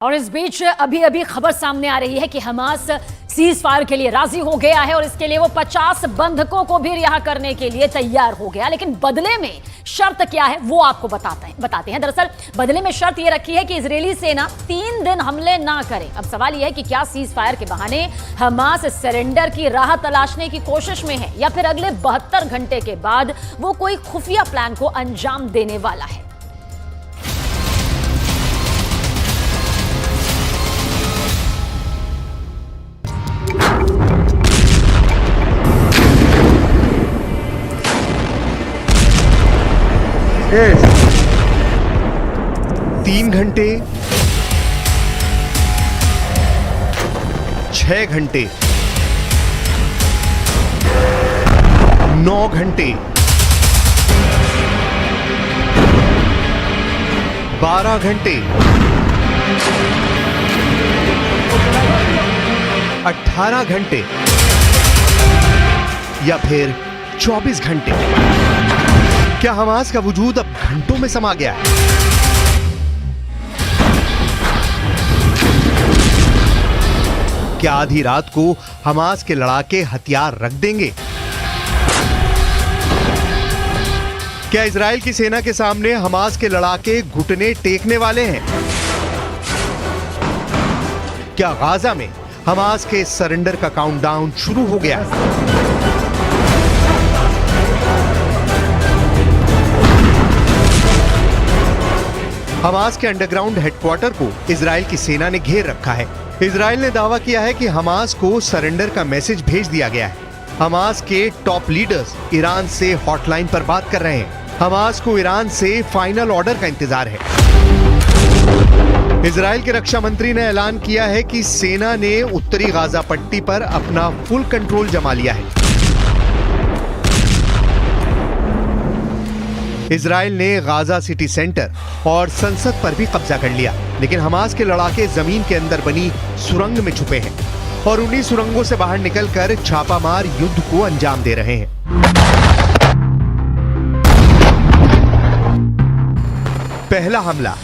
और इस बीच अभी अभी खबर सामने आ रही है कि हमास सीज फायर के लिए राजी हो गया है और इसके लिए वो 50 बंधकों को भी रिहा करने के लिए तैयार हो गया। लेकिन बदले में शर्त क्या है वो आपको बताते हैं। दरअसल बदले में शर्त ये रखी है कि इजरायली सेना 3 दिन हमले ना करे। अब सवाल यह है कि क्या सीज फायर के बहाने हमास सरेंडर की राह तलाशने की कोशिश में है या फिर अगले 72 घंटे के बाद वो कोई खुफिया प्लान को अंजाम देने वाला है। Yes. 3 घंटे, 6 घंटे, 9 घंटे, 12 घंटे, 18 घंटे या फिर 24 घंटे। क्या हमास का वजूद अब घंटों में समा गया है? क्या आधी रात को हमास के लड़ाके हथियार रख देंगे? क्या इजराइल की सेना के सामने हमास के लड़ाके घुटने टेकने वाले हैं? क्या गाजा में हमास के सरेंडर का काउंटडाउन शुरू हो गया है? हमास के अंडरग्राउंड हेडक्वार्टर को इजराइल की सेना ने घेर रखा है। इजराइल ने दावा किया है कि हमास को सरेंडर का मैसेज भेज दिया गया है। हमास के टॉप लीडर्स ईरान से हॉटलाइन पर बात कर रहे हैं। हमास को ईरान से फाइनल ऑर्डर का इंतजार है। इजराइल के रक्षा मंत्री ने ऐलान किया है कि सेना ने उत्तरी गाजा पट्टी पर अपना फुल कंट्रोल जमा लिया है। इजराइल ने गाजा सिटी सेंटर और संसद पर भी कब्जा कर लिया, लेकिन हमास के लड़ाके जमीन के अंदर बनी सुरंग में छुपे हैं और उन्हीं सुरंगों से बाहर निकलकर छापामार युद्ध को अंजाम दे रहे हैं। पहला हमला,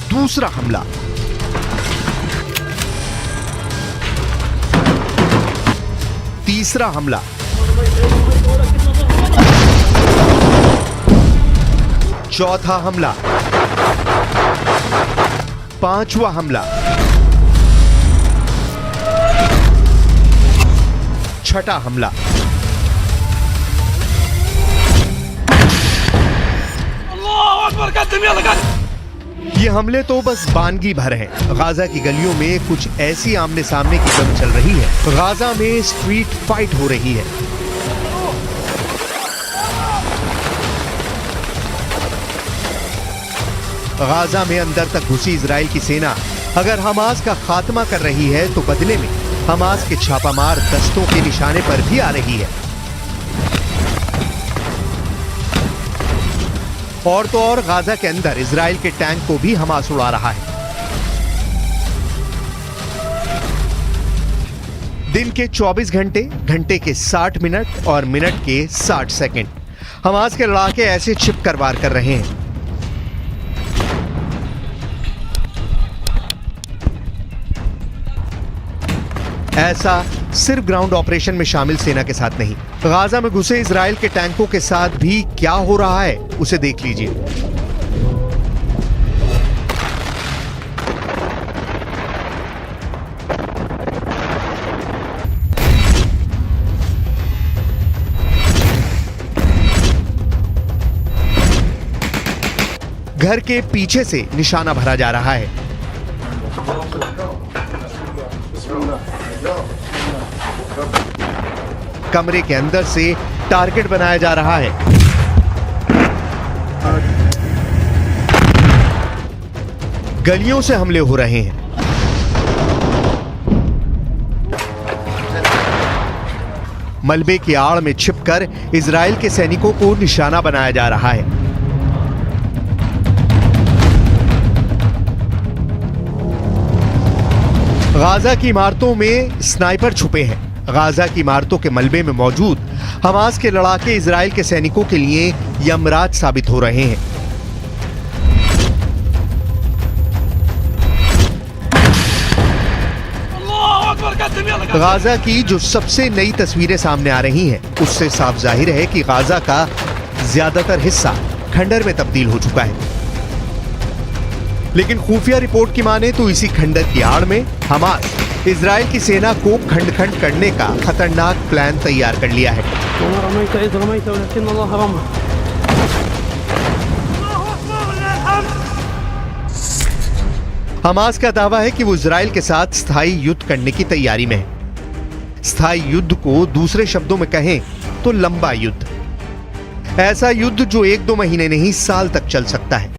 दूसरा हमला, तीसरा हमला, चौथा हमला, पांचवा हमला, छठा हमला। ये हमले तो बस बानगी भर हैं। गाजा की गलियों में कुछ ऐसी आमने सामने की जंग चल रही है। गाजा में स्ट्रीट फाइट हो रही है। गाजा में अंदर तक घुसी इजराइल की सेना अगर हमास का खात्मा कर रही है तो बदले में हमास के छापामार दस्तों के निशाने पर भी आ रही है। और तो और गाजा के अंदर इजराइल के टैंक को भी हमास उड़ा रहा है। दिन के 24 घंटे, घंटे के 60 मिनट और मिनट के 60 सेकंड हमास के लड़ाके ऐसे छिपकर वार कर रहे हैं। ऐसा सिर्फ ग्राउंड ऑपरेशन में शामिल सेना के साथ नहीं, गाजा में घुसे इजराइल के टैंकों के साथ भी क्या हो रहा है उसे देख लीजिए। घर के पीछे से निशाना भरा जा रहा है। कमरे के अंदर से टारगेट बनाया जा रहा है। गलियों से हमले हो रहे हैं। मलबे की आड़ में छिपकर इजराइल के सैनिकों को निशाना बनाया जा रहा है। गाजा की इमारतों में स्नाइपर छुपे हैं। गाजा की इमारतों के मलबे में मौजूद हमास के लड़ाके इजराइल के सैनिकों के लिए यमराज साबित हो रहे हैं। गाजा की जो सबसे नई तस्वीरें सामने आ रही हैं, उससे साफ जाहिर है कि गाजा का ज्यादातर हिस्सा खंडर में तब्दील हो चुका है। लेकिन खुफिया रिपोर्ट की माने तो इसी खंडर की आड़ में हमास इजराइल की सेना को खंड खंड करने का खतरनाक प्लान तैयार कर लिया है। हमास का दावा है कि वो इजराइल के साथ स्थायी युद्ध करने की तैयारी में है। स्थायी युद्ध को दूसरे शब्दों में कहें तो लंबा युद्ध, ऐसा युद्ध जो 1-2 महीने नहीं, साल तक चल सकता है।